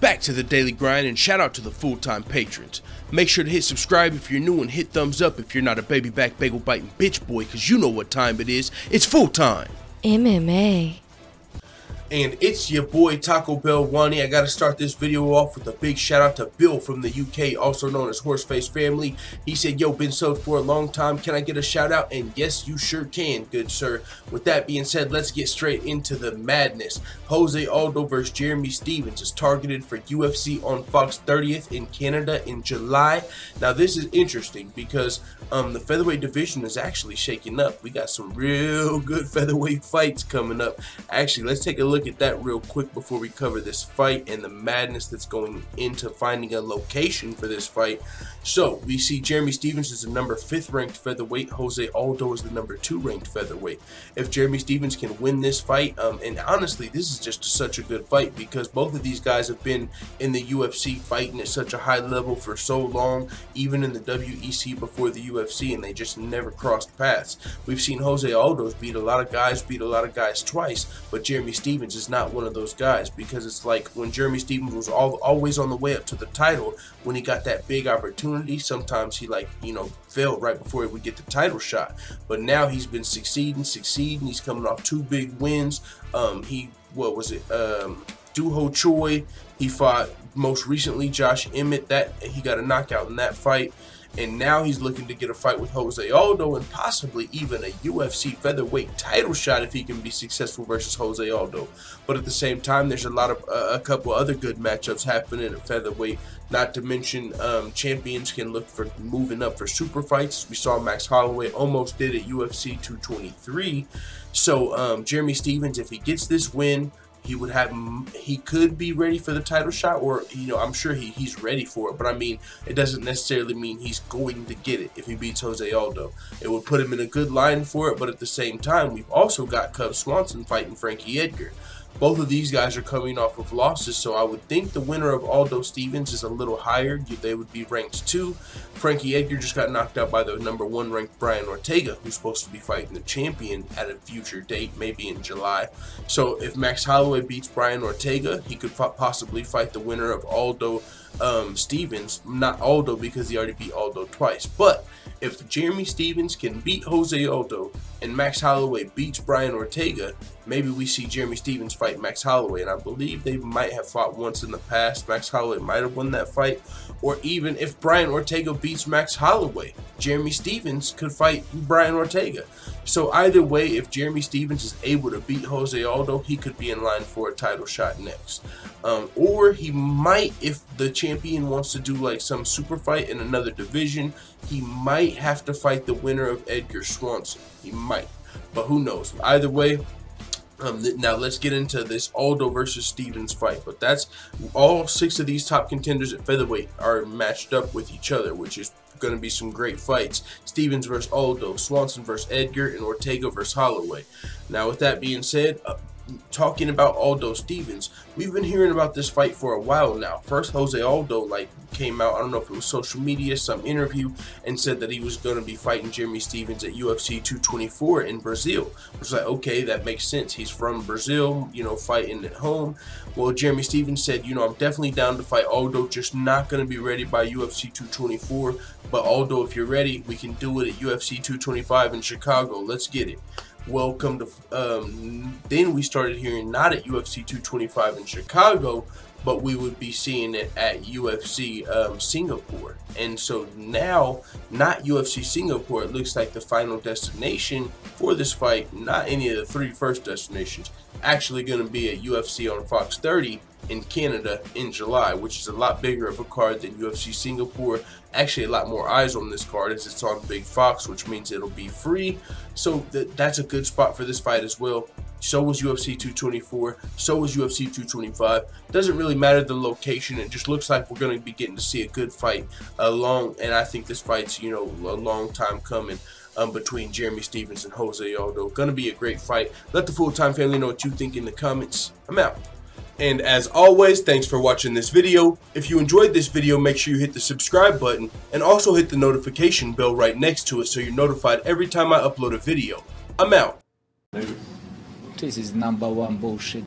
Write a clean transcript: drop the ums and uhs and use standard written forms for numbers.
Back to the daily grind, and shout out to the full-time patrons. Make sure to hit subscribe if you're new and hit thumbs up if you're not a baby back bagel biting bitch boy, cause you know what time it is. It's full time. MMA. And it's your boy Taco Bell Wani. I gotta start this video off with a big shout out to Bill from the UK, also known as Horseface Family. He said, yo, been subbed for a long time. Can I get a shout out? And yes, you sure can, good sir. With that being said, let's get straight into the madness. Jose Aldo versus Jeremy Stephens is targeted for UFC on Fox 30th in Canada in July. Now this is interesting because the featherweight division is actually shaking up. We got some real good featherweight fights coming up. Actually, let's take a look at that real quick before we cover this fight and the madness that's going into finding a location for this fight. So we see Jeremy Stephens is the number 5th ranked featherweight. Jose Aldo is the number 2 ranked featherweight. If Jeremy Stephens can win this fight, and honestly this is just such a good fight because both of these guys have been in the UFC fighting at such a high level for so long, even in the WEC before the UFC, and they just never crossed paths. We've seen Jose Aldo beat a lot of guys twice, but Jeremy Stephens is not one of those guys, because it's like when Jeremy Stephens was always on the way up to the title, when he got that big opportunity, sometimes he failed right before he would get the title shot. But now he's been succeeding. He's coming off 2 big wins. Duho Choi. He fought most recently Josh Emmett. That he got a knockout in that fight. And now he's looking to get a fight with Jose Aldo and possibly even a UFC featherweight title shot if he can be successful versus Jose Aldo. But at the same time, there's a couple other good matchups happening at featherweight. Not to mention, champions can look for moving up for super fights. We saw Max Holloway almost did at UFC 223. So Jeremy Stephens, if he gets this win, he could be ready for the title shot, or I'm sure he's ready for it, but I mean, it doesn't necessarily mean he's going to get it if he beats Jose Aldo. It would put him in a good line for it, but at the same time, we've also got Cub Swanson fighting Frankie Edgar. Both of these guys are coming off of losses, so I would think the winner of Aldo Stephens is a little higher. They would be ranked 2. Frankie Edgar just got knocked out by the number 1 ranked Brian Ortega, who's supposed to be fighting the champion at a future date, maybe in July. So if Max Holloway beats Brian Ortega, he could possibly fight the winner of Aldo Stephens. Not Aldo, because he already beat Aldo twice. But if Jeremy Stephens can beat Jose Aldo and Max Holloway beats Brian Ortega, maybe we see Jeremy Stephens fight Max Holloway. And I believe they might have fought once in the past. Max Holloway might have won that fight. Or even if Brian Ortega beats Max Holloway, Jeremy Stephens could fight Brian Ortega. So either way, if Jeremy Stephens is able to beat Jose Aldo, he could be in line for a title shot next. Or he might, if the champion wants to do like some super fight in another division, he might have to fight the winner of Edgar Swanson. He might, but who knows? Either way, now let's get into this Aldo versus Stephens fight. But that's all 6 of these top contenders at featherweight are matched up with each other, which is going to be some great fights. Stephens versus Aldo, Swanson versus Edgar, and Ortega versus Holloway. Now with that being said, talking about Aldo Stephens, we've been hearing about this fight for a while now. First, Jose Aldo came out, I don't know if it was social media, some interview, and said that he was going to be fighting Jeremy Stephens at UFC 224 in Brazil. Which was like, okay, that makes sense. He's from Brazil, fighting at home. Well, Jeremy Stephens said, I'm definitely down to fight Aldo, just not going to be ready by UFC 224. But Aldo, if you're ready, we can do it at UFC 225 in Chicago. Let's get it. Welcome to then we started hearing not at UFC 225 in Chicago, but we would be seeing it at UFC Singapore. And so now, not UFC Singapore, it looks like the final destination for this fight, not any of the 3 first destinations, actually going to be at UFC on Fox 30 in Canada in July, which is a lot bigger of a card than UFC Singapore. Actually, a lot more eyes on this card as it's on Big Fox, which means it'll be free. So that's a good spot for this fight as well. So was UFC 224. So was UFC 225. Doesn't really matter the location. It just looks like we're going to be getting to see a good fight and I think this fight's, a long time coming. Between Jeremy Stephens and Jose Aldo. Gonna be a great fight. Let the full-time family know what you think in the comments. I'm out. And as always, thanks for watching this video. If you enjoyed this video, make sure you hit the subscribe button and also hit the notification bell right next to it so you're notified every time I upload a video. I'm out. This is #1 bullshit.